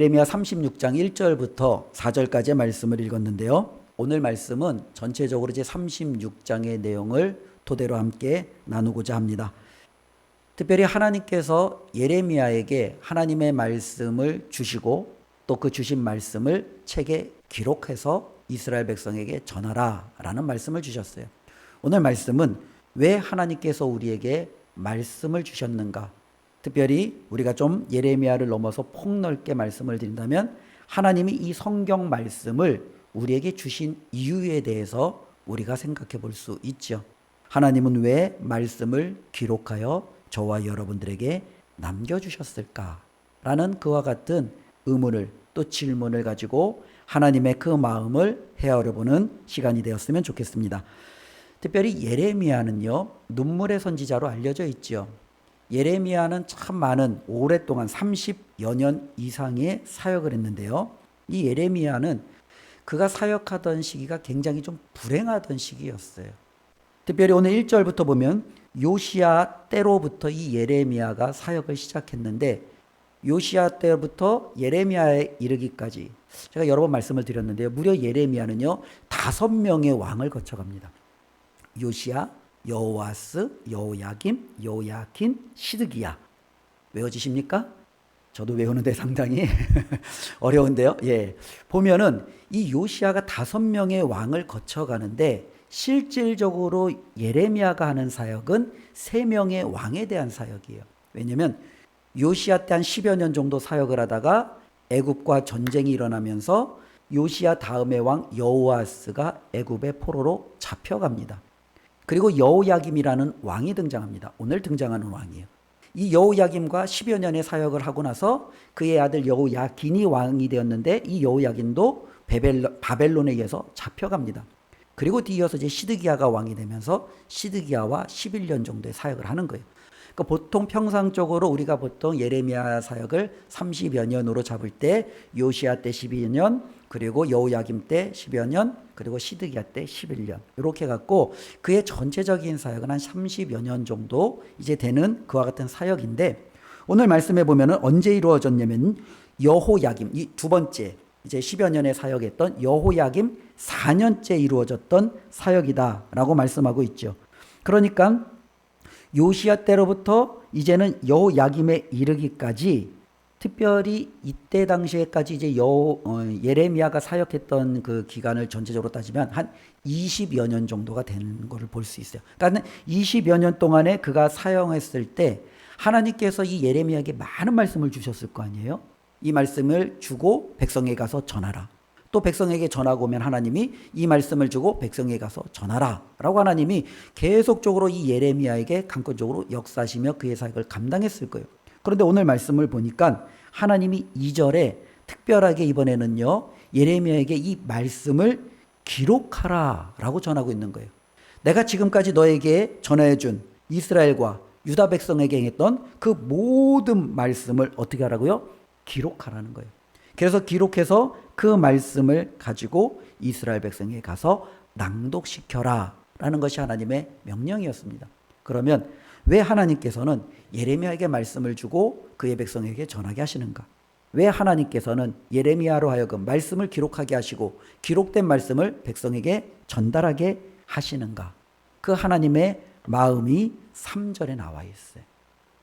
예레미야 36장 1절부터 4절까지의 말씀을 읽었는데요. 오늘 말씀은 전체적으로 이제 36장의 내용을 토대로 함께 나누고자 합니다. 특별히 하나님께서 예레미야에게 하나님의 말씀을 주시고 또 그 주신 말씀을 책에 기록해서 이스라엘 백성에게 전하라 라는 말씀을 주셨어요. 오늘 말씀은 왜 하나님께서 우리에게 말씀을 주셨는가? 특별히 우리가 좀 예레미야를 넘어서 폭넓게 말씀을 드린다면 하나님이 이 성경 말씀을 우리에게 주신 이유에 대해서 우리가 생각해 볼 수 있죠. 하나님은 왜 말씀을 기록하여 저와 여러분들에게 남겨주셨을까? 라는 그와 같은 의문을 또 질문을 가지고 하나님의 그 마음을 헤아려보는 시간이 되었으면 좋겠습니다. 특별히 예레미야는요, 눈물의 선지자로 알려져 있죠. 예레미야는 참 많은 오랫동안 30여 년 이상의 사역을 했는데요. 이 예레미야는 그가 사역하던 시기가 굉장히 좀 불행하던 시기였어요. 특별히 오늘 1절부터 보면 요시야 때로부터 이 예레미야가 사역을 시작했는데 요시야 때부터 예레미야에 이르기까지 제가 여러 번 말씀을 드렸는데요. 무려 예레미야는요 5명의 왕을 거쳐갑니다. 요시야, 여호와스, 여호야김, 여호야킨, 시드기야. 외워지십니까? 저도 외우는데 상당히 어려운데요. 예, 보면은 이 요시야가 5명의 왕을 거쳐가는데 실질적으로 예레미야가 하는 사역은 3명의 왕에 대한 사역이에요. 왜냐하면 요시야 때 한 10여 년 정도 사역을 하다가 애굽과 전쟁이 일어나면서 요시야 다음의 왕 여호아스가 애굽의 포로로 잡혀갑니다. 그리고 여호야김이라는 왕이 등장합니다. 오늘 등장하는 왕이에요. 이 여호야김과 10여 년의 사역을 하고 나서 그의 아들 여호야긴이 왕이 되었는데 이 여호야긴도 바벨론에 의해서 잡혀갑니다. 그리고 뒤이어서 이제 시드기야가 왕이 되면서 시드기야와 11년 정도의 사역을 하는 거예요. 그러니까 보통 평상적으로 우리가 보통 예레미야 사역을 30여 년으로 잡을 때 요시야 때 12년, 그리고 여호야김 때 10여 년, 그리고 시드기야 때 11년 이렇게 갖고 그의 전체적인 사역은 한 30여 년 정도 이제 되는 그와 같은 사역인데 오늘 말씀해 보면은 언제 이루어졌냐면 여호야김 이 두 번째 이제 10여 년의 사역했던 여호야김 4년째 이루어졌던 사역이다라고 말씀하고 있죠. 그러니까 요시야 때로부터 이제는 여호야김에 이르기까지 특별히 이때 당시에까지 이제 예레미야가 사역했던 그 기간을 전체적으로 따지면 한 20여 년 정도가 되는 것을 볼 수 있어요. 그러니까 20여 년 동안에 그가 사용했을 때 하나님께서 이 예레미야에게 많은 말씀을 주셨을 거 아니에요. 이 말씀을 주고 백성에게 가서 전하라. 또 백성에게 전하고 오면 하나님이 이 말씀을 주고 백성에게 가서 전하라 라고 하나님이 계속적으로 이 예레미야에게 강권적으로 역사하시며 그의 사역을 감당했을 거예요. 그런데 오늘 말씀을 보니까 하나님이 2절에 특별하게 이번에는요 예레미야에게 이 말씀을 기록하라 라고 전하고 있는 거예요. 내가 지금까지 너에게 전해준 이스라엘과 유다 백성에게 행했던 그 모든 말씀을 어떻게 하라고요? 기록하라는 거예요. 그래서 기록해서 그 말씀을 가지고 이스라엘 백성에게 가서 낭독시켜라 라는 것이 하나님의 명령이었습니다. 그러면 왜 하나님께서는 예레미야에게 말씀을 주고 그의 백성에게 전하게 하시는가? 왜 하나님께서는 예레미야로 하여금 말씀을 기록하게 하시고 기록된 말씀을 백성에게 전달하게 하시는가? 그 하나님의 마음이 3절에 나와 있어요.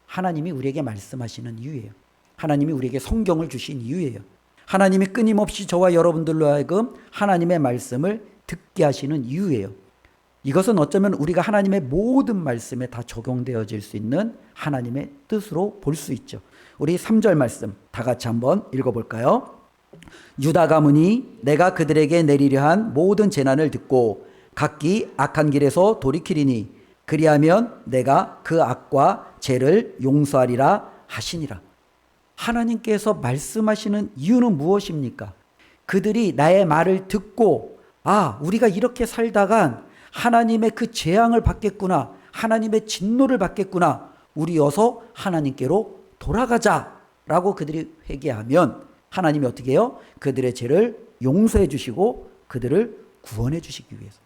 하나님이 우리에게 말씀하시는 이유예요. 하나님이 우리에게 성경을 주신 이유예요. 하나님이 끊임없이 저와 여러분들로 하여금 하나님의 말씀을 듣게 하시는 이유예요. 이것은 어쩌면 우리가 하나님의 모든 말씀에 다 적용되어질 수 있는 하나님의 뜻으로 볼 수 있죠. 우리 3절 말씀 다 같이 한번 읽어볼까요? 유다 가문이 내가 그들에게 내리려 한 모든 재난을 듣고 각기 악한 길에서 돌이키리니 그리하면 내가 그 악과 죄를 용서하리라 하시니라. 하나님께서 말씀하시는 이유는 무엇입니까? 그들이 나의 말을 듣고 우리가 이렇게 살다간 하나님의 그 재앙을 받겠구나. 하나님의 진노를 받겠구나. 우리 어서 하나님께로 돌아가자라고 그들이 회개하면 하나님이 어떻게 해요? 그들의 죄를 용서해 주시고 그들을 구원해 주시기 위해서.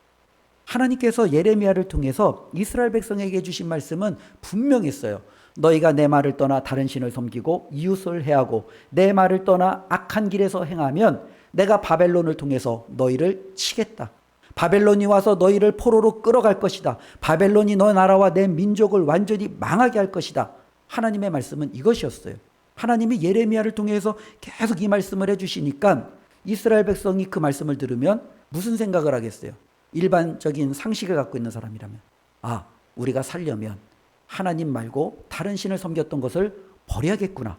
하나님께서 예레미야를 통해서 이스라엘 백성에게 주신 말씀은 분명했어요. 너희가 내 말을 떠나 다른 신을 섬기고 이웃을 해하고 내 말을 떠나 악한 길에서 행하면 내가 바벨론을 통해서 너희를 치겠다. 바벨론이 와서 너희를 포로로 끌어갈 것이다. 바벨론이 너 나라와 내 민족을 완전히 망하게 할 것이다. 하나님의 말씀은 이것이었어요. 하나님이 예레미야를 통해서 계속 이 말씀을 해주시니까 이스라엘 백성이 그 말씀을 들으면 무슨 생각을 하겠어요? 일반적인 상식을 갖고 있는 사람이라면, 아, 우리가 살려면 하나님 말고 다른 신을 섬겼던 것을 버려야겠구나.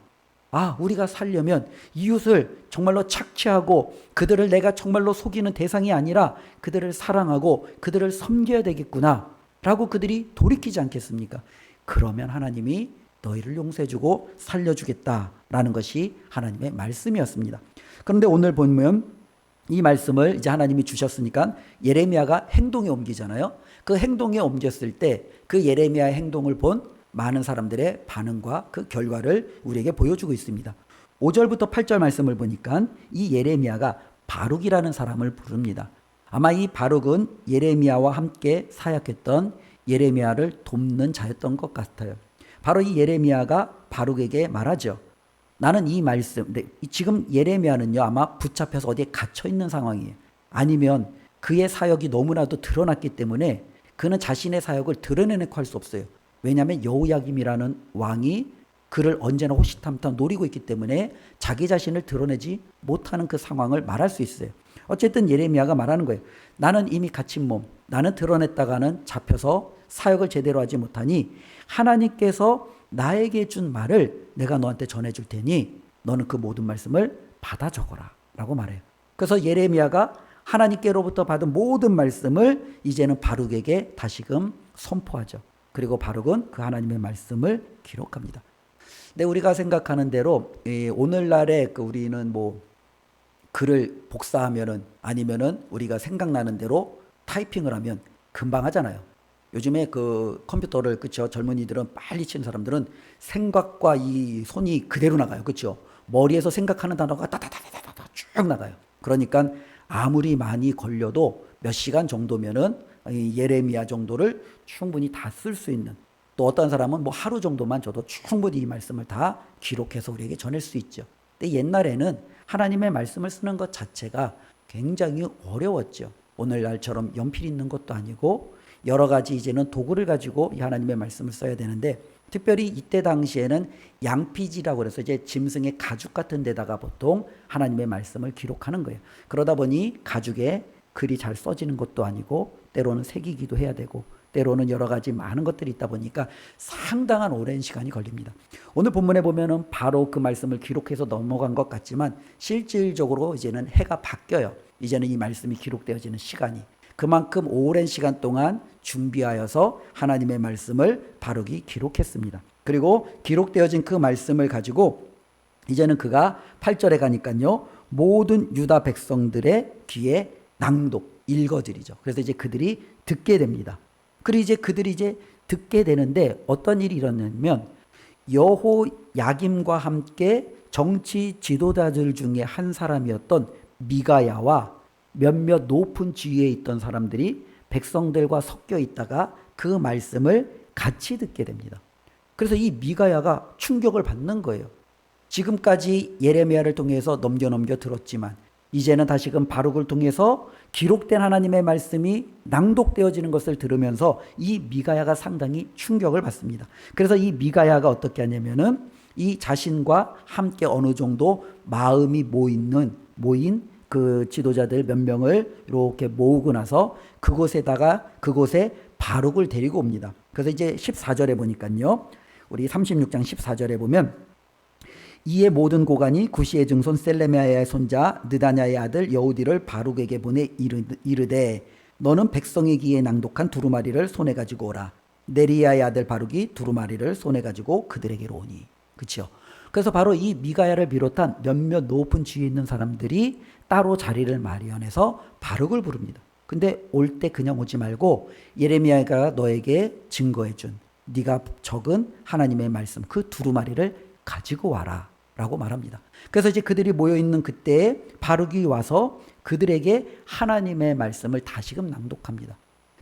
아, 우리가 살려면 이웃을 정말로 착취하고 그들을 내가 정말로 속이는 대상이 아니라 그들을 사랑하고 그들을 섬겨야 되겠구나 라고 그들이 돌이키지 않겠습니까? 그러면 하나님이 너희를 용서해주고 살려주겠다라는 것이 하나님의 말씀이었습니다. 그런데 오늘 보면 이 말씀을 이제 하나님이 주셨으니까 예레미야가 행동에 옮기잖아요. 그 행동에 옮겼을 때 그 예레미야의 행동을 본 많은 사람들의 반응과 그 결과를 우리에게 보여주고 있습니다. 5절부터 8절 말씀을 보니까 이 예레미야가 바룩이라는 사람을 부릅니다. 아마 이 바룩은 예레미야와 함께 사역했던 예레미야를 돕는 자였던 것 같아요. 바로 이 예레미야가 바룩에게 말하죠. 나는 이 말씀, 지금 예레미야는요 아마 붙잡혀서 어디에 갇혀 있는 상황이에요. 아니면 그의 사역이 너무나도 드러났기 때문에 그는 자신의 사역을 드러내놓고 할 수 없어요. 왜냐하면 여호야김이라는 왕이 그를 언제나 호시탐탐 노리고 있기 때문에 자기 자신을 드러내지 못하는 그 상황을 말할 수 있어요. 어쨌든 예레미야가 말하는 거예요. 나는 이미 갇힌 몸, 나는 드러냈다가는 잡혀서 사역을 제대로 하지 못하니 하나님께서 나에게 준 말을 내가 너한테 전해줄 테니 너는 그 모든 말씀을 받아 적어라 라고 말해요. 그래서 예레미야가 하나님께로부터 받은 모든 말씀을 이제는 바룩에게 다시금 선포하죠. 그리고 바룩은 그 하나님의 말씀을 기록합니다. 근데 우리가 생각하는 대로 오늘날에 우리는 뭐 글을 복사하면은 아니면은 우리가 생각나는 대로 타이핑을 하면 금방 하잖아요. 요즘에 그 컴퓨터를 그쵸 젊은이들은 빨리 치는 사람들은 생각과 이 손이 그대로 나가요. 그쵸? 머리에서 생각하는 단어가 따다다다다다 쭉 나가요. 그러니까 아무리 많이 걸려도 몇 시간 정도면은 예레미야 정도를 충분히 다 쓸 수 있는, 또 어떤 사람은 뭐 하루 정도만 줘도 충분히 이 말씀을 다 기록해서 우리에게 전할 수 있죠. 근데 옛날에는 하나님의 말씀을 쓰는 것 자체가 굉장히 어려웠죠. 오늘날처럼 연필 있는 것도 아니고 여러 가지 이제는 도구를 가지고 이 하나님의 말씀을 써야 되는데, 특별히 이때 당시에는 양피지라고 그래서 이제 짐승의 가죽 같은 데다가 보통 하나님의 말씀을 기록하는 거예요. 그러다 보니 가죽에 글이 잘 써지는 것도 아니고 때로는 새기기도 해야 되고 때로는 여러 가지 많은 것들이 있다 보니까 상당한 오랜 시간이 걸립니다. 오늘 본문에 보면은 바로 그 말씀을 기록해서 넘어간 것 같지만 실질적으로 이제는 해가 바뀌어요. 이제는 이 말씀이 기록되어지는 시간이 그만큼 오랜 시간 동안 준비하여서 하나님의 말씀을 바룩이 기록했습니다. 그리고 기록되어진 그 말씀을 가지고 이제는 그가 8절에 가니까요 모든 유다 백성들의 귀에 낭독, 읽어드리죠. 그래서 이제 그들이 듣게 됩니다. 그리고 이제 그들이 이제 듣게 되는데 어떤 일이 일어나냐면 여호야김과 함께 정치 지도자들 중에 한 사람이었던 미가야와 몇몇 높은 지위에 있던 사람들이 백성들과 섞여 있다가 그 말씀을 같이 듣게 됩니다. 그래서 이 미가야가 충격을 받는 거예요. 지금까지 예레미야를 통해서 넘겨 들었지만 이제는 다시금 바룩을 통해서 기록된 하나님의 말씀이 낭독되어지는 것을 들으면서 이 미가야가 상당히 충격을 받습니다. 그래서 이 미가야가 어떻게 하냐면은 이 자신과 함께 어느 정도 마음이 모인 그 지도자들 몇 명을 이렇게 모으고 나서 그곳에 바룩을 데리고 옵니다. 그래서 이제 14절에 보니까요. 우리 36장 14절에 보면 이에 모든 고관이 구시의 증손 셀레미야의 손자 느다냐의 아들 여우디를 바룩에게 보내 이르되 너는 백성의 귀에 낭독한 두루마리를 손에 가지고 오라. 네리야의 아들 바룩이 두루마리를 손에 가지고 그들에게로 오니. 그렇죠? 그래서 바로 이 미가야를 비롯한 몇몇 높은 지위에 있는 사람들이 따로 자리를 마련해서 바룩을 부릅니다. 근데 올 때 그냥 오지 말고 예레미야가 너에게 증거해준 네가 적은 하나님의 말씀 그 두루마리를 가지고 와라 라고 말합니다. 그래서 이제 그들이 모여있는 그때에 바룩이 와서 그들에게 하나님의 말씀을 다시금 낭독합니다.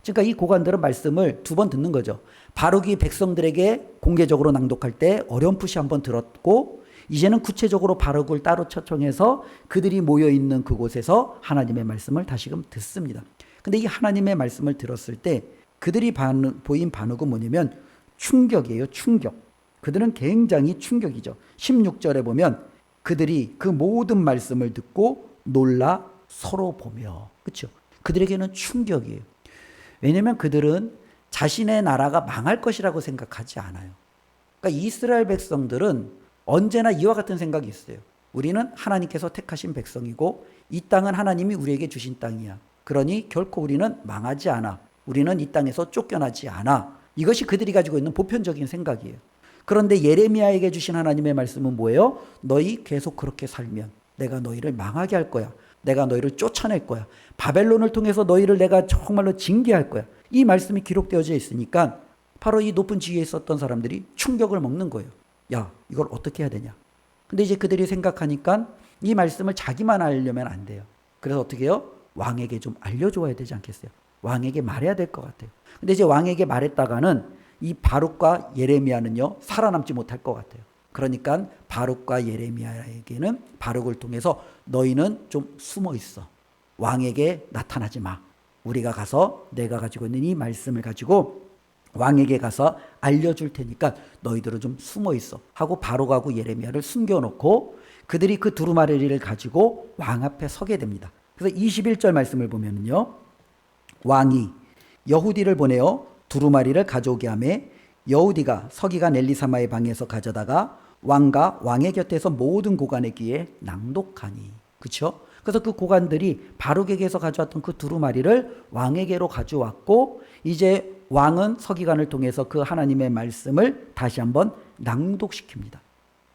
그러니까 이 고관들은 말씀을 두 번 듣는 거죠. 바룩이 백성들에게 공개적으로 낭독할 때 어렴풋이 한번 들었고, 이제는 구체적으로 바룩을 따로 초청해서 그들이 모여 있는 그곳에서 하나님의 말씀을 다시금 듣습니다. 근데 이 하나님의 말씀을 들었을 때 그들이 보인 반응은 뭐냐면 충격이에요. 충격. 그들은 굉장히 충격이죠. 16절에 보면 그들이 그 모든 말씀을 듣고 놀라 서로 보며. 그렇죠? 그들에게는 충격이에요. 왜냐하면 그들은 자신의 나라가 망할 것이라고 생각하지 않아요. 그러니까 이스라엘 백성들은 언제나 이와 같은 생각이 있어요. 우리는 하나님께서 택하신 백성이고 이 땅은 하나님이 우리에게 주신 땅이야. 그러니 결코 우리는 망하지 않아. 우리는 이 땅에서 쫓겨나지 않아. 이것이 그들이 가지고 있는 보편적인 생각이에요. 그런데 예레미야에게 주신 하나님의 말씀은 뭐예요? 너희 계속 그렇게 살면 내가 너희를 망하게 할 거야. 내가 너희를 쫓아낼 거야. 바벨론을 통해서 너희를 내가 정말로 징계할 거야. 이 말씀이 기록되어져 있으니까 바로 이 높은 지위에 있었던 사람들이 충격을 먹는 거예요. 야, 이걸 어떻게 해야 되냐? 근데 이제 그들이 생각하니까 이 말씀을 자기만 알려면 안 돼요. 그래서 어떻게 해요? 왕에게 좀 알려줘야 되지 않겠어요? 왕에게 말해야 될 것 같아요. 근데 이제 왕에게 말했다가는 이 바룩과 예레미야는요, 살아남지 못할 것 같아요. 그러니까 바룩과 예레미야에게는 바룩을 통해서 너희는 좀 숨어 있어. 왕에게 나타나지 마. 우리가 가서 내가 가지고 있는 이 말씀을 가지고 왕에게 가서 알려줄 테니까 너희들은 좀 숨어 있어 하고 바룩하고 예레미야를 숨겨놓고 그들이 그 두루마리를 가지고 왕 앞에 서게 됩니다. 그래서 21절 말씀을 보면요, 왕이 여후디를 보내어 두루마리를 가져오게 하매 여후디가 서기관 엘리사마의 방에서 가져다가 왕과 왕의 곁에서 모든 고관의 귀에 낭독하니. 그렇죠? 그래서 그 고관들이 바룩에게서 가져왔던 그 두루마리를 왕에게로 가져왔고, 이제 왕은 서기관을 통해서 그 하나님의 말씀을 다시 한번 낭독시킵니다.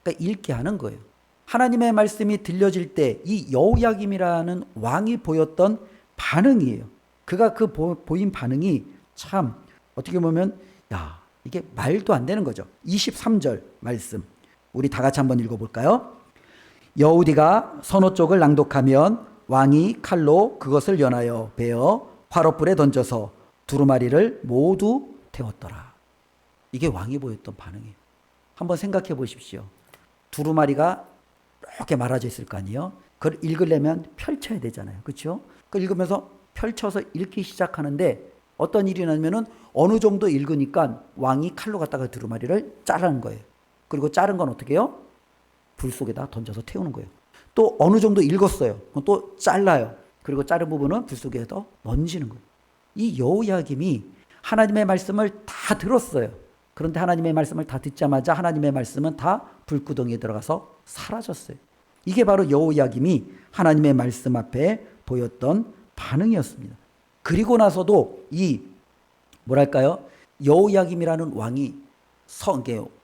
그러니까 읽게 하는 거예요. 하나님의 말씀이 들려질 때 이 여호야김이라는 왕이 보였던 반응이에요. 그가 그 보인 반응이 참 어떻게 보면 야, 이게 말도 안 되는 거죠. 23절 말씀 우리 다 같이 한번 읽어볼까요? 여후디가 서너 쪽을 낭독하면 왕이 칼로 그것을 연하여 베어 화롯불에 던져서 두루마리를 모두 태웠더라. 이게 왕이 보였던 반응이에요. 한번 생각해 보십시오. 두루마리가 이렇게 말아져 있을 거 아니에요? 그걸 읽으려면 펼쳐야 되잖아요. 그렇죠? 그걸 읽으면서 펼쳐서 읽기 시작하는데 어떤 일이 나면은 어느 정도 읽으니까 왕이 칼로 갖다가 두루마리를 자르는 거예요. 그리고 자른 건 어떻게 해요? 불 속에다 던져서 태우는 거예요. 또 어느 정도 읽었어요. 또 잘라요. 그리고 자른 부분은 불 속에다 던지는 거예요. 이 여호야김이 하나님의 말씀을 다 들었어요. 그런데 하나님의 말씀을 다 듣자마자 하나님의 말씀은 다 불구덩이에 들어가서 사라졌어요. 이게 바로 여호야김이 하나님의 말씀 앞에 보였던 반응이었습니다. 그리고 나서도 이 뭐랄까요? 여호야김이라는 왕이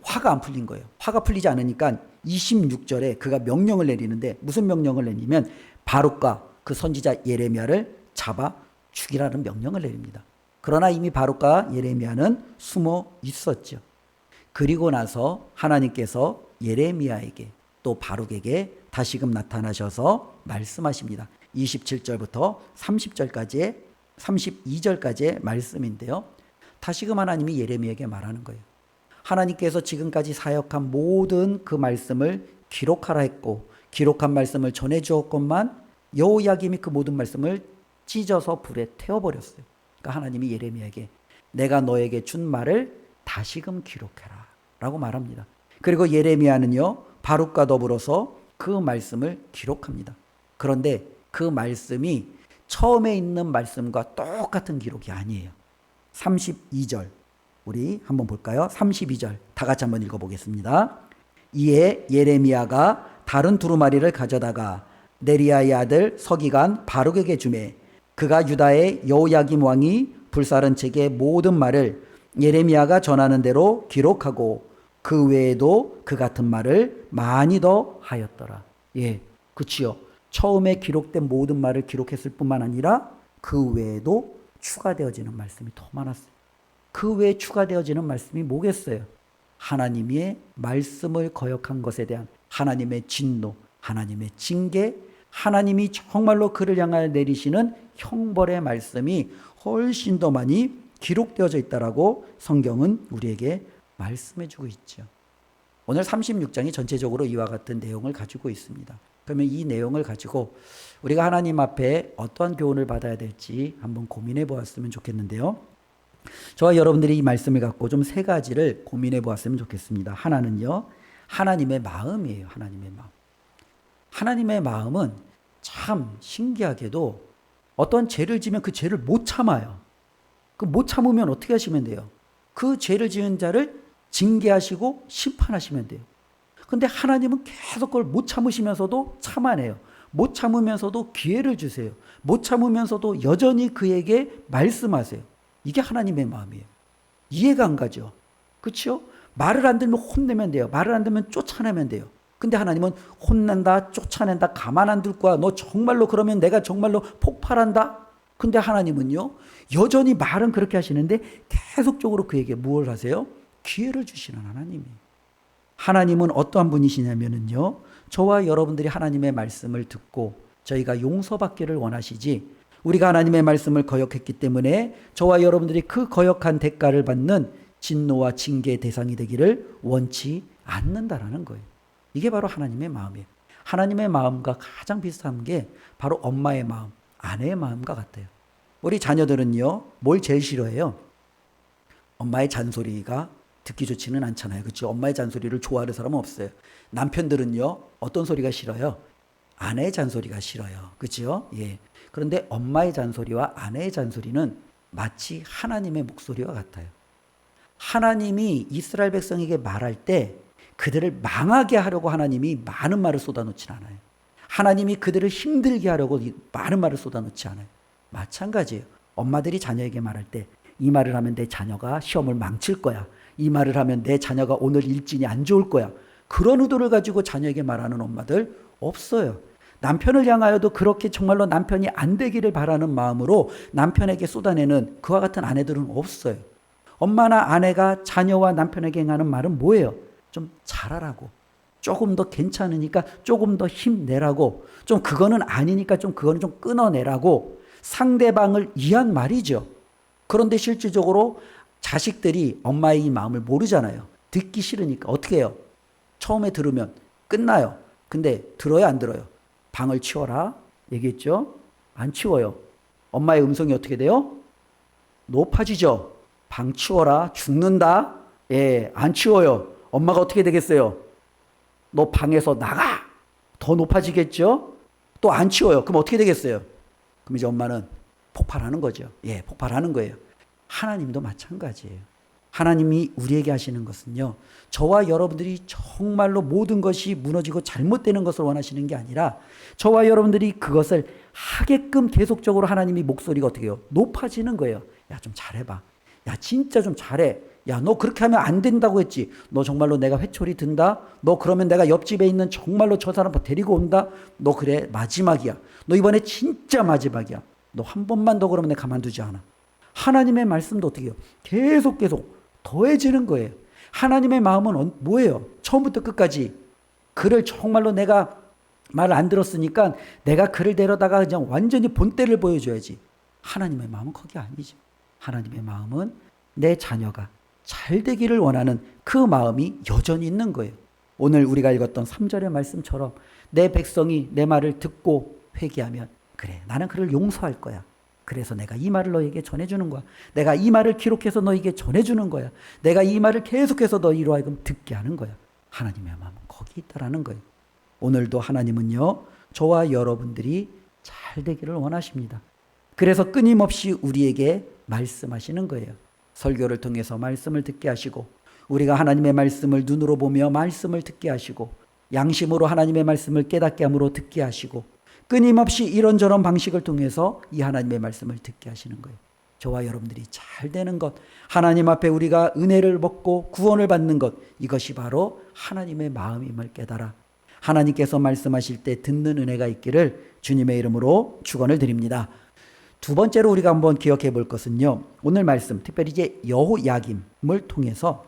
화가 안 풀린 거예요. 화가 풀리지 않으니까 26절에 그가 명령을 내리는데 무슨 명령을 내리면 바룩과 그 선지자 예레미야를 잡아 죽이라는 명령을 내립니다. 그러나 이미 바룩과 예레미야는 숨어 있었죠. 그리고 나서 하나님께서 예레미야에게 또 바룩에게 다시금 나타나셔서 말씀하십니다. 27절부터 30절까지의 32절까지의 말씀인데요. 다시금 하나님이 예레미야에게 말하는 거예요. 하나님께서 지금까지 사역한 모든 그 말씀을 기록하라 했고 기록한 말씀을 전해 주었건만 여호야김이 그 모든 말씀을 찢어서 불에 태워버렸어요. 그러니까 하나님이 예레미야에게 내가 너에게 준 말을 다시금 기록해라 라고 말합니다. 그리고 예레미야는요 바룩과 더불어서 그 말씀을 기록합니다. 그런데 그 말씀이 처음에 있는 말씀과 똑같은 기록이 아니에요. 32절 우리 한번 볼까요? 32절 다 같이 한번 읽어보겠습니다. 이에 예레미야가 다른 두루마리를 가져다가 네리야의 아들 서기관 바룩에게 주매 그가 유다의 여호야김 왕이 불사른 책의 모든 말을 예레미야가 전하는 대로 기록하고 그 외에도 그 같은 말을 많이 더 하였더라. 예, 그치요. 처음에 기록된 모든 말을 기록했을 뿐만 아니라 그 외에도 추가되어지는 말씀이 더 많았어요. 그 외에 추가되어지는 말씀이 뭐겠어요? 하나님의 말씀을 거역한 것에 대한 하나님의 진노, 하나님의 징계, 하나님이 정말로 그를 향하여 내리시는 형벌의 말씀이 훨씬 더 많이 기록되어져 있다라고 성경은 우리에게 말씀해 주고 있죠. 오늘 36장이 전체적으로 이와 같은 내용을 가지고 있습니다. 그러면 이 내용을 가지고 우리가 하나님 앞에 어떠한 교훈을 받아야 될지 한번 고민해 보았으면 좋겠는데요. 저와 여러분들이 이 말씀을 갖고 좀 세 가지를 고민해 보았으면 좋겠습니다. 하나는요, 하나님의 마음이에요. 하나님의 마음. 하나님의 마음은 참 신기하게도 어떤 죄를 지면 그 죄를 못 참아요. 그 못 참으면 어떻게 하시면 돼요? 그 죄를 지은 자를 징계하시고 심판하시면 돼요. 근데 하나님은 계속 그걸 못 참으시면서도 참아내요. 못 참으면서도 기회를 주세요. 못 참으면서도 여전히 그에게 말씀하세요. 이게 하나님의 마음이에요. 이해가 안 가죠? 그렇죠? 말을 안 들면 혼내면 돼요. 말을 안 들면 쫓아내면 돼요. 근데 하나님은 혼낸다, 쫓아낸다, 가만 안 둘 거야. 너 정말로 그러면 내가 정말로 폭발한다? 근데 하나님은요, 여전히 말은 그렇게 하시는데 계속적으로 그에게 무엇을 하세요? 기회를 주시는 하나님이에요. 하나님은 어떠한 분이시냐면요, 저와 여러분들이 하나님의 말씀을 듣고 저희가 용서받기를 원하시지, 우리가 하나님의 말씀을 거역했기 때문에 저와 여러분들이 그 거역한 대가를 받는 진노와 징계의 대상이 되기를 원치 않는다라는 거예요. 이게 바로 하나님의 마음이에요. 하나님의 마음과 가장 비슷한 게 바로 엄마의 마음, 아내의 마음과 같아요. 우리 자녀들은요, 뭘 제일 싫어해요? 엄마의 잔소리가 듣기 좋지는 않잖아요. 그렇죠? 엄마의 잔소리를 좋아하는 사람은 없어요. 남편들은요, 어떤 소리가 싫어요? 아내의 잔소리가 싫어요. 그렇죠? 예. 그런데 엄마의 잔소리와 아내의 잔소리는 마치 하나님의 목소리와 같아요. 하나님이 이스라엘 백성에게 말할 때 그들을 망하게 하려고 하나님이 많은 말을 쏟아놓지 않아요. 하나님이 그들을 힘들게 하려고 많은 말을 쏟아놓지 않아요. 마찬가지예요. 엄마들이 자녀에게 말할 때 이 말을 하면 내 자녀가 시험을 망칠 거야. 이 말을 하면 내 자녀가 오늘 일진이 안 좋을 거야. 그런 의도를 가지고 자녀에게 말하는 엄마들 없어요. 남편을 향하여도 그렇게 정말로 남편이 안 되기를 바라는 마음으로 남편에게 쏟아내는 그와 같은 아내들은 없어요. 엄마나 아내가 자녀와 남편에게 행하는 말은 뭐예요? 좀 잘하라고. 조금 더 괜찮으니까 조금 더 힘내라고. 좀 그거는 아니니까 좀 그거는 좀 끊어내라고. 상대방을 위한 말이죠. 그런데 실질적으로 자식들이 엄마의 이 마음을 모르잖아요. 듣기 싫으니까 어떻게 해요? 처음에 들으면 끝나요. 근데 들어요, 안 들어요? 방을 치워라 얘기했죠? 안 치워요. 엄마의 음성이 어떻게 돼요? 높아지죠. 방 치워라, 죽는다. 예, 안 치워요. 엄마가 어떻게 되겠어요? 너 방에서 나가. 더 높아지겠죠? 또 안 치워요. 그럼 어떻게 되겠어요? 그럼 이제 엄마는 폭발하는 거죠. 예, 폭발하는 거예요. 하나님도 마찬가지예요. 하나님이 우리에게 하시는 것은요, 저와 여러분들이 정말로 모든 것이 무너지고 잘못되는 것을 원하시는 게 아니라 저와 여러분들이 그것을 하게끔 계속적으로 하나님이 목소리가 어떻게 해요? 높아지는 거예요. 야, 좀 잘해봐. 야, 진짜 좀 잘해. 야, 너 그렇게 하면 안 된다고 했지. 너 정말로 내가 회초리 든다. 너 그러면 내가 옆집에 있는 정말로 저 사람 데리고 온다. 너 그래, 마지막이야. 너 이번에 진짜 마지막이야. 너 한 번만 더 그러면 내가 가만두지 않아. 하나님의 말씀도 어떻게 해요? 계속 더해지는 거예요. 하나님의 마음은 뭐예요? 처음부터 끝까지 그를 정말로 내가 말을 안 들었으니까 내가 그를 데려다가 그냥 완전히 본때를 보여줘야지. 하나님의 마음은 거기 아니죠. 하나님의 마음은 내 자녀가 잘 되기를 원하는 그 마음이 여전히 있는 거예요. 오늘 우리가 읽었던 3절의 말씀처럼 내 백성이 내 말을 듣고 회개하면 그래, 나는 그를 용서할 거야. 그래서 내가 이 말을 너에게 전해주는 거야. 내가 이 말을 기록해서 너에게 전해주는 거야. 내가 이 말을 계속해서 너희로 하여금 듣게 하는 거야. 하나님의 마음은 거기 있다라는 거예요. 오늘도 하나님은요, 저와 여러분들이 잘 되기를 원하십니다. 그래서 끊임없이 우리에게 말씀하시는 거예요. 설교를 통해서 말씀을 듣게 하시고, 우리가 하나님의 말씀을 눈으로 보며 말씀을 듣게 하시고, 양심으로 하나님의 말씀을 깨닫게 함으로 듣게 하시고, 끊임없이 이런저런 방식을 통해서 이 하나님의 말씀을 듣게 하시는 거예요. 저와 여러분들이 잘 되는 것, 하나님 앞에 우리가 은혜를 받고 구원을 받는 것, 이것이 바로 하나님의 마음임을 깨달아 하나님께서 말씀하실 때 듣는 은혜가 있기를 주님의 이름으로 축원을 드립니다. 두 번째로 우리가 한번 기억해 볼 것은요, 오늘 말씀, 특별히 이제 여호야김을 통해서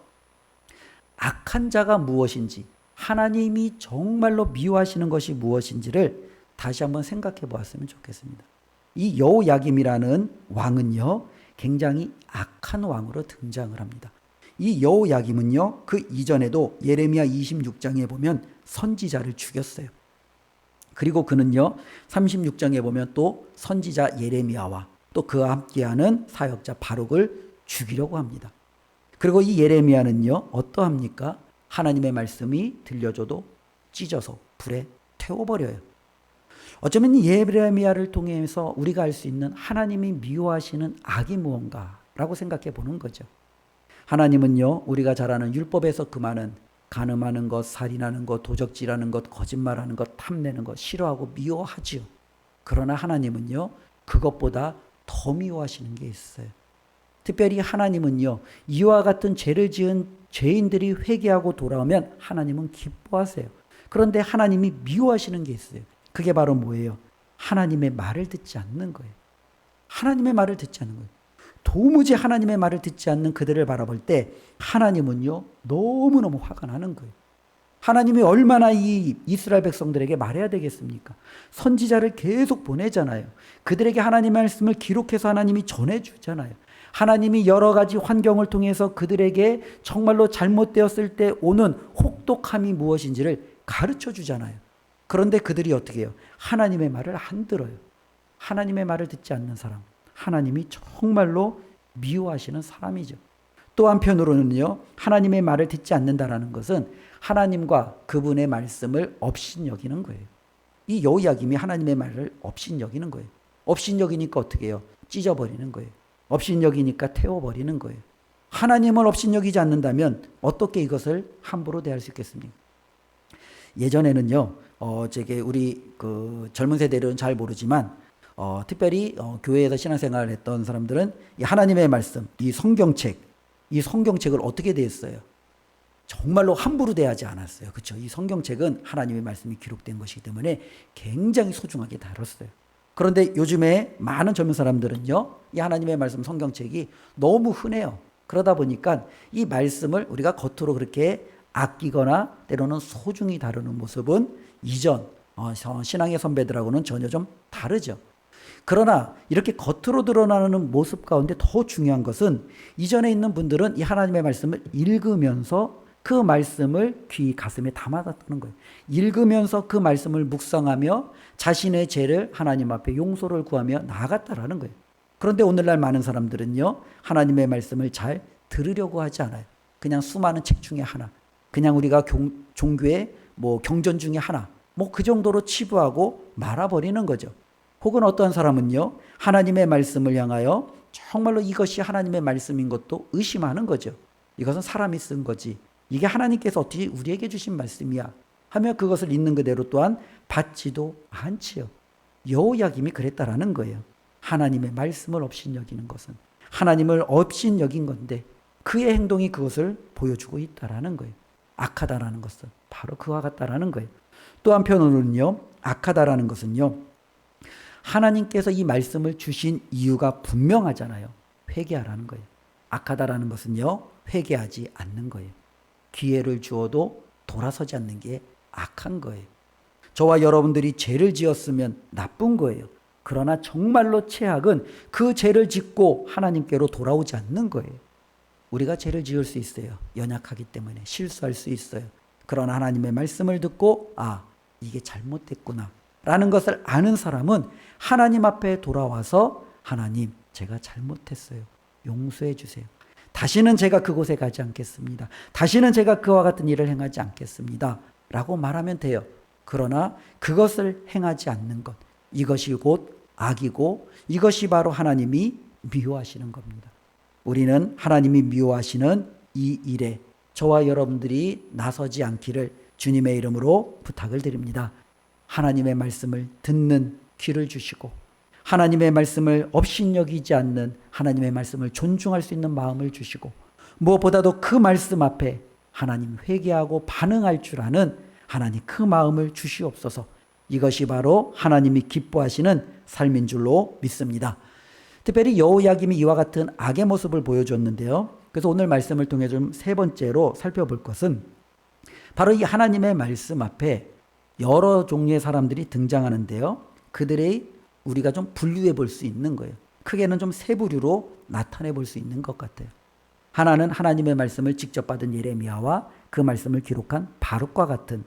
악한 자가 무엇인지, 하나님이 정말로 미워하시는 것이 무엇인지를 다시 한번 생각해 보았으면 좋겠습니다. 이 여호야김이라는 왕은요, 굉장히 악한 왕으로 등장을 합니다. 이 여호야김은요, 그 이전에도 예레미야 26장에 보면 선지자를 죽였어요. 그리고 그는요, 36장에 보면 또 선지자 예레미야와 또 그와 함께하는 사역자 바룩을 죽이려고 합니다. 그리고 이 예레미야는요, 어떠합니까? 하나님의 말씀이 들려줘도 찢어서 불에 태워버려요. 어쩌면 이 예레미야를 통해서 우리가 알 수 있는 하나님이 미워하시는 악이 무언가라고 생각해 보는 거죠. 하나님은요, 우리가 잘 아는 율법에서 그 많은 간음하는 것, 살인하는 것, 도적질하는 것, 거짓말하는 것, 탐내는 것 싫어하고 미워하지요. 그러나 하나님은요, 그것보다 더 미워하시는 게 있어요. 특별히 하나님은요, 이와 같은 죄를 지은 죄인들이 회개하고 돌아오면 하나님은 기뻐하세요. 그런데 하나님이 미워하시는 게 있어요. 그게 바로 뭐예요? 하나님의 말을 듣지 않는 거예요. 하나님의 말을 듣지 않는 거예요. 도무지 하나님의 말을 듣지 않는 그들을 바라볼 때 하나님은요, 너무너무 화가 나는 거예요. 하나님이 얼마나 이 이스라엘 백성들에게 말해야 되겠습니까? 선지자를 계속 보내잖아요. 그들에게 하나님의 말씀을 기록해서 하나님이 전해주잖아요. 하나님이 여러 가지 환경을 통해서 그들에게 정말로 잘못되었을 때 오는 혹독함이 무엇인지를 가르쳐 주잖아요. 그런데 그들이 어떻게 해요? 하나님의 말을 안 들어요. 하나님의 말을 듣지 않는 사람, 하나님이 정말로 미워하시는 사람이죠. 또 한편으로는요, 하나님의 말을 듣지 않는다라는 것은 하나님과 그분의 말씀을 업신여기는 거예요. 이 여호야김이 하나님의 말을 업신여기는 거예요. 업신여기니까 어떻게 해요? 찢어버리는 거예요. 업신여기니까 태워버리는 거예요. 하나님을 업신여기지 않는다면 어떻게 이것을 함부로 대할 수 있겠습니까? 예전에는요, 우리 그 젊은 세대들은 잘 모르지만, 특별히 교회에서 신앙생활을 했던 사람들은 이 하나님의 말씀, 이 성경책을 어떻게 대했어요? 정말로 함부로 대하지 않았어요. 그렇죠? 이 성경책은 하나님의 말씀이 기록된 것이기 때문에 굉장히 소중하게 다뤘어요. 그런데 요즘에 많은 젊은 사람들은요, 이 하나님의 말씀 성경책이 너무 흔해요. 그러다 보니까 이 말씀을 우리가 겉으로 그렇게 아끼거나 때로는 소중히 다루는 모습은 이전 신앙의 선배들하고는 전혀 좀 다르죠. 그러나 이렇게 겉으로 드러나는 모습 가운데 더 중요한 것은 이전에 있는 분들은 이 하나님의 말씀을 읽으면서 그 말씀을 귀 가슴에 담아뒀다는 거예요. 읽으면서 그 말씀을 묵상하며 자신의 죄를 하나님 앞에 용서를 구하며 나아갔다라는 거예요. 그런데 오늘날 많은 사람들은요, 하나님의 말씀을 잘 들으려고 하지 않아요. 그냥 수많은 책 중에 하나, 그냥 우리가 종교의 경전 중에 하나, 그 정도로 치부하고 말아버리는 거죠. 혹은 어떤 사람은요, 하나님의 말씀을 향하여 정말로 이것이 하나님의 말씀인 것도 의심하는 거죠. 이것은 사람이 쓴 거지, 이게 하나님께서 어떻게 우리에게 주신 말씀이야 하며 그것을 있는 그대로 또한 받지도 않지요. 여호야김이 그랬다라는 거예요. 하나님의 말씀을 업신여기는 것은 하나님을 업신여긴 건데 그의 행동이 그것을 보여주고 있다라는 거예요. 악하다라는 것은 바로 그와 같다라는 거예요. 또 한편으로는요, 악하다라는 것은요, 하나님께서 이 말씀을 주신 이유가 분명하잖아요. 회개하라는 거예요. 악하다라는 것은요, 회개하지 않는 거예요. 기회를 주어도 돌아서지 않는 게 악한 거예요. 저와 여러분들이 죄를 지었으면 나쁜 거예요. 그러나 정말로 최악은 그 죄를 짓고 하나님께로 돌아오지 않는 거예요. 우리가 죄를 지을 수 있어요. 연약하기 때문에 실수할 수 있어요. 그러나 하나님의 말씀을 듣고 이게 잘못됐구나 라는 것을 아는 사람은 하나님 앞에 돌아와서 하나님, 제가 잘못했어요. 용서해 주세요. 다시는 제가 그곳에 가지 않겠습니다. 다시는 제가 그와 같은 일을 행하지 않겠습니다. 라고 말하면 돼요. 그러나 그것을 행하지 않는 것, 이것이 곧 악이고 이것이 바로 하나님이 미워하시는 겁니다. 우리는 하나님이 미워하시는 이 일에 저와 여러분들이 나서지 않기를 주님의 이름으로 부탁을 드립니다. 하나님의 말씀을 듣는 귀를 주시고 하나님의 말씀을 업신여기지 않는 하나님의 말씀을 존중할 수 있는 마음을 주시고 무엇보다도 그 말씀 앞에 하나님 회개하고 반응할 줄 아는 하나님 그 마음을 주시옵소서. 이것이 바로 하나님이 기뻐하시는 삶인 줄로 믿습니다. 특별히 여호야김이 이와 같은 악의 모습을 보여줬는데요. 그래서 오늘 말씀을 통해 좀 세 번째로 살펴볼 것은 바로 이 하나님의 말씀 앞에 여러 종류의 사람들이 등장하는데요. 그들의 우리가 좀 분류해 볼 수 있는 거예요. 크게는 좀 세 부류로 나타내 볼 수 있는 것 같아요. 하나는 하나님의 말씀을 직접 받은 예레미야와 그 말씀을 기록한 바룩과 같은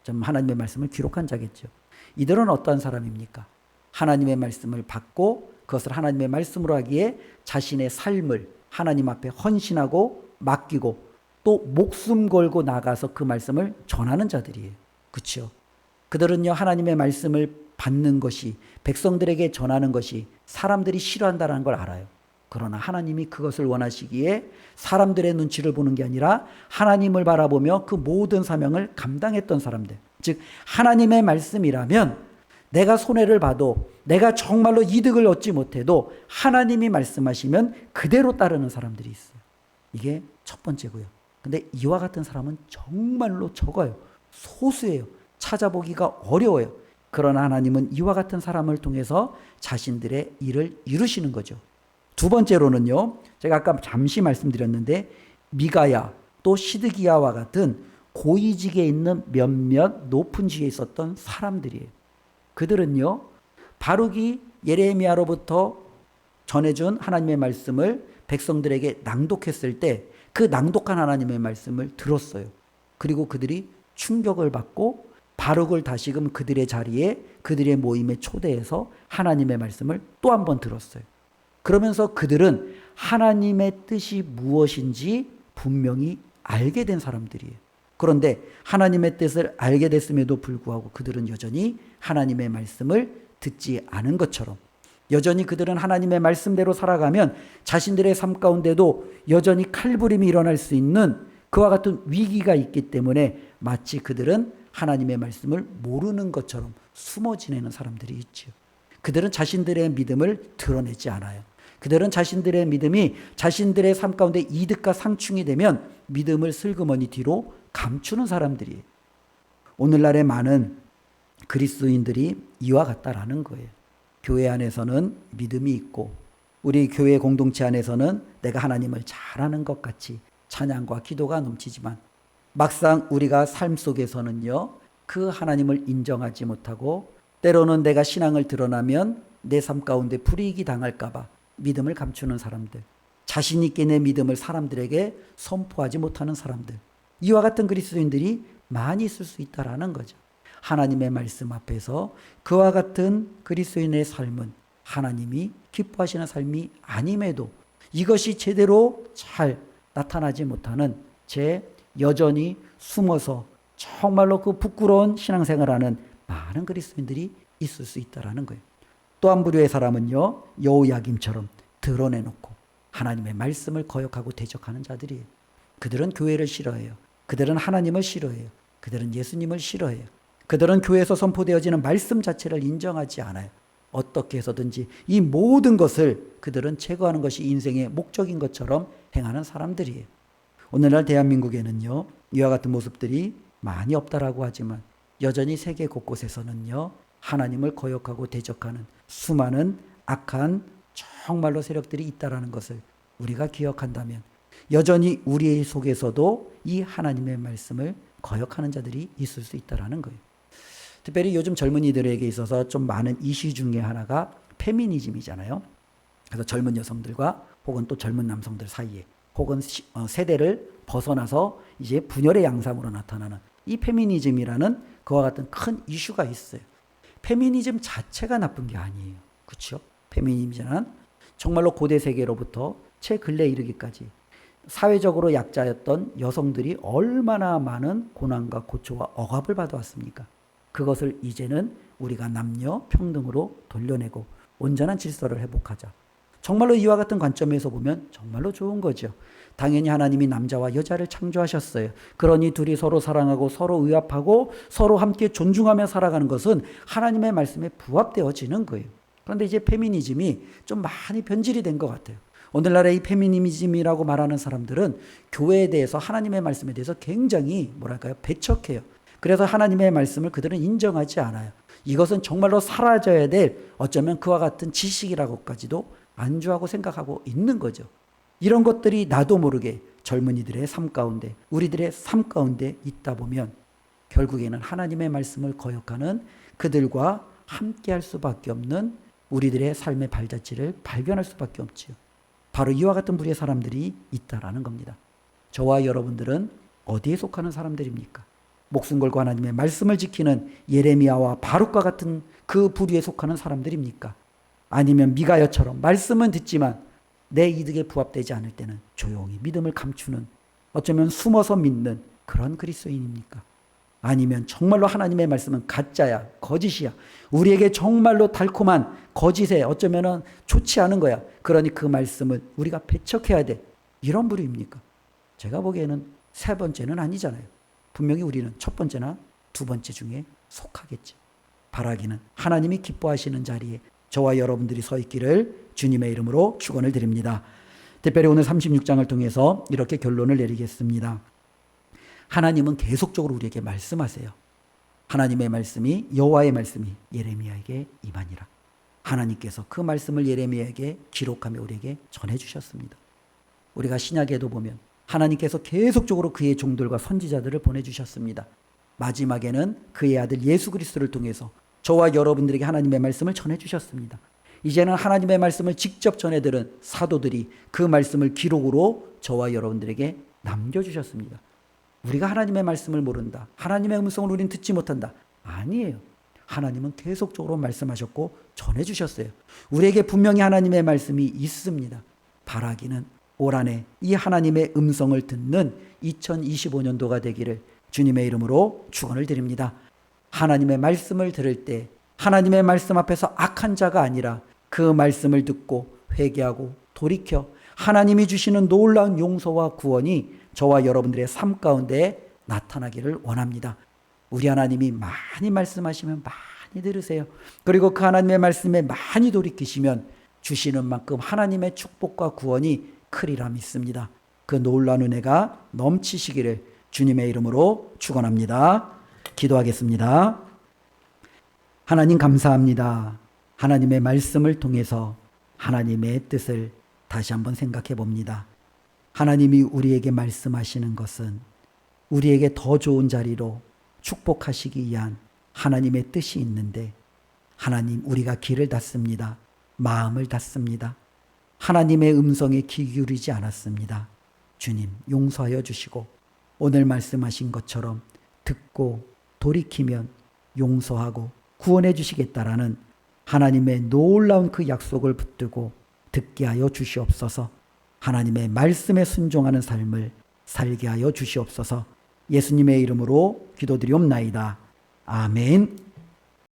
좀 하나님의 말씀을 기록한 자겠죠. 이들은 어떠한 사람입니까? 하나님의 말씀을 받고 그것을 하나님의 말씀으로 하기에 자신의 삶을 하나님 앞에 헌신하고 맡기고 또 목숨 걸고 나가서 그 말씀을 전하는 자들이에요. 그렇죠? 그들은요, 하나님의 말씀을 받는 것이, 백성들에게 전하는 것이 사람들이 싫어한다는 걸 알아요. 그러나 하나님이 그것을 원하시기에 사람들의 눈치를 보는 게 아니라 하나님을 바라보며 그 모든 사명을 감당했던 사람들, 즉 하나님의 말씀이라면 내가 손해를 봐도 내가 정말로 이득을 얻지 못해도 하나님이 말씀하시면 그대로 따르는 사람들이 있어요. 이게 첫 번째고요. 근데 이와 같은 사람은 정말로 적어요. 소수예요. 찾아보기가 어려워요. 그러나 하나님은 이와 같은 사람을 통해서 자신들의 일을 이루시는 거죠. 두 번째로는요, 제가 아까 잠시 말씀드렸는데 미가야 또 시드기야와 같은 고위직에 있는 몇몇 높은 지위에 있었던 사람들이에요. 그들은요, 바룩이 예레미야로부터 전해준 하나님의 말씀을 백성들에게 낭독했을 때 그 낭독한 하나님의 말씀을 들었어요. 그리고 그들이 충격을 받고 바룩을 다시금 그들의 자리에 그들의 모임에 초대해서 하나님의 말씀을 또 한 번 들었어요. 그러면서 그들은 하나님의 뜻이 무엇인지 분명히 알게 된 사람들이에요. 그런데 하나님의 뜻을 알게 됐음에도 불구하고 그들은 여전히 하나님의 말씀을 듣지 않은 것처럼, 여전히 그들은 하나님의 말씀대로 살아가면 자신들의 삶 가운데도 여전히 칼부림이 일어날 수 있는 그와 같은 위기가 있기 때문에 마치 그들은 하나님의 말씀을 모르는 것처럼 숨어 지내는 사람들이 있죠. 그들은 자신들의 믿음을 드러내지 않아요. 그들은 자신들의 믿음이 자신들의 삶 가운데 이득과 상충이 되면 믿음을 슬그머니 뒤로 감추는 사람들이에요. 오늘날의 많은 그리스도인들이 이와 같다라는 거예요. 교회 안에서는 믿음이 있고 우리 교회 공동체 안에서는 내가 하나님을 잘 아는 것 같이 찬양과 기도가 넘치지만 막상 우리가 삶 속에서는요, 그 하나님을 인정하지 못하고 때로는 내가 신앙을 드러나면 내 삶 가운데 불이익이 당할까 봐 믿음을 감추는 사람들, 자신 있게 내 믿음을 사람들에게 선포하지 못하는 사람들, 이와 같은 그리스도인들이 많이 있을 수 있다라는 거죠. 하나님의 말씀 앞에서 그와 같은 그리스도인의 삶은 하나님이 기뻐하시는 삶이 아님에도 이것이 제대로 잘 나타나지 못하는 채 여전히 숨어서 정말로 그 부끄러운 신앙생활하는 많은 그리스도인들이 있을 수 있다라는 거예요. 또 한 부류의 사람은요, 여호야김처럼 드러내놓고 하나님의 말씀을 거역하고 대적하는 자들이에요. 그들은 교회를 싫어해요. 그들은 하나님을 싫어해요. 그들은 예수님을 싫어해요. 그들은 교회에서 선포되어지는 말씀 자체를 인정하지 않아요. 어떻게 해서든지 이 모든 것을 그들은 제거하는 것이 인생의 목적인 것처럼 행하는 사람들이에요. 오늘날 대한민국에는요, 이와 같은 모습들이 많이 없다라고 하지만 여전히 세계 곳곳에서는요, 하나님을 거역하고 대적하는 수많은 악한 정말로 세력들이 있다라는 것을 우리가 기억한다면 여전히 우리 속에서도 이 하나님의 말씀을 거역하는 자들이 있을 수 있다라는 거예요. 특별히 요즘 젊은이들에게 있어서 좀 많은 이슈 중에 하나가 페미니즘이잖아요. 그래서 젊은 여성들과 혹은 또 젊은 남성들 사이에 혹은 세대를 벗어나서 이제 분열의 양상으로 나타나는 이 페미니즘이라는 그와 같은 큰 이슈가 있어요. 페미니즘 자체가 나쁜 게 아니에요. 그렇죠? 페미니즘은 정말로 고대 세계로부터 최근래 이르기까지 사회적으로 약자였던 여성들이 얼마나 많은 고난과 고초와 억압을 받아왔습니까? 그것을 이제는 우리가 남녀 평등으로 돌려내고 온전한 질서를 회복하자. 정말로 이와 같은 관점에서 보면 정말로 좋은 거죠. 당연히 하나님이 남자와 여자를 창조하셨어요. 그러니 둘이 서로 사랑하고 서로 의합하고 서로 함께 존중하며 살아가는 것은 하나님의 말씀에 부합되어지는 거예요. 그런데 이제 페미니즘이 좀 많이 변질이 된 것 같아요. 오늘날의 이 페미니즘이라고 말하는 사람들은 교회에 대해서 하나님의 말씀에 대해서 굉장히 배척해요. 그래서 하나님의 말씀을 그들은 인정하지 않아요. 이것은 정말로 사라져야 될 어쩌면 그와 같은 지식이라고까지도 안주하고 생각하고 있는 거죠. 이런 것들이 나도 모르게 젊은이들의 삶 가운데, 우리들의 삶 가운데 있다 보면 결국에는 하나님의 말씀을 거역하는 그들과 함께할 수밖에 없는 우리들의 삶의 발자취를 발견할 수밖에 없지요. 바로 이와 같은 부류의 사람들이 있다라는 겁니다. 저와 여러분들은 어디에 속하는 사람들입니까? 목숨 걸고 하나님의 말씀을 지키는 예레미야와 바룩과 같은 그 부류에 속하는 사람들입니까? 아니면 미가야처럼 말씀은 듣지만 내 이득에 부합되지 않을 때는 조용히 믿음을 감추는, 어쩌면 숨어서 믿는 그런 그리스도인입니까? 아니면 정말로 하나님의 말씀은 가짜야, 거짓이야, 우리에게 정말로 달콤한 거짓에 어쩌면 좋지 않은 거야, 그러니 그 말씀을 우리가 배척해야 돼, 이런 부류입니까? 제가 보기에는 세 번째는 아니잖아요. 분명히 우리는 첫 번째나 두 번째 중에 속하겠지. 바라기는 하나님이 기뻐하시는 자리에 저와 여러분들이 서 있기를 주님의 이름으로 축원을 드립니다. 특별히 오늘 36장을 통해서 이렇게 결론을 내리겠습니다. 하나님은 계속적으로 우리에게 말씀하세요. 하나님의 말씀이, 여호와의 말씀이 예레미야에게 임하니라. 하나님께서 그 말씀을 예레미야에게 기록하며 우리에게 전해주셨습니다. 우리가 신약에도 보면 하나님께서 계속적으로 그의 종들과 선지자들을 보내주셨습니다. 마지막에는 그의 아들 예수 그리스도를 통해서 저와 여러분들에게 하나님의 말씀을 전해주셨습니다. 이제는 하나님의 말씀을 직접 전해들은 사도들이 그 말씀을 기록으로 저와 여러분들에게 남겨주셨습니다. 우리가 하나님의 말씀을 모른다, 하나님의 음성을 우리는 듣지 못한다, 아니에요. 하나님은 계속적으로 말씀하셨고 전해주셨어요. 우리에게 분명히 하나님의 말씀이 있습니다. 바라기는 올 한해 이 하나님의 음성을 듣는 2025년도가 되기를 주님의 이름으로 축원을 드립니다. 하나님의 말씀을 들을 때 하나님의 말씀 앞에서 악한 자가 아니라 그 말씀을 듣고 회개하고 돌이켜 하나님이 주시는 놀라운 용서와 구원이 저와 여러분들의 삶 가운데 나타나기를 원합니다. 우리 하나님이 많이 말씀하시면 많이 들으세요. 그리고 그 하나님의 말씀에 많이 돌이키시면 주시는 만큼 하나님의 축복과 구원이 크리라 믿습니다. 그 놀라운 은혜가 넘치시기를 주님의 이름으로 축원합니다. 기도하겠습니다. 하나님 감사합니다. 하나님의 말씀을 통해서 하나님의 뜻을 다시 한번 생각해 봅니다. 하나님이 우리에게 말씀하시는 것은 우리에게 더 좋은 자리로 축복하시기 위한 하나님의 뜻이 있는데, 하나님, 우리가 귀를 닫습니다. 마음을 닫습니다. 하나님의 음성에 귀 기울이지 않았습니다. 주님, 용서하여 주시고 오늘 말씀하신 것처럼 듣고 돌이키면 용서하고 구원해 주시겠다라는 하나님의 놀라운 그 약속을 붙들고 듣게 하여 주시옵소서. 하나님의 말씀에 순종하는 삶을 살게 하여 주시옵소서. 예수님의 이름으로 기도드리옵나이다. 아멘.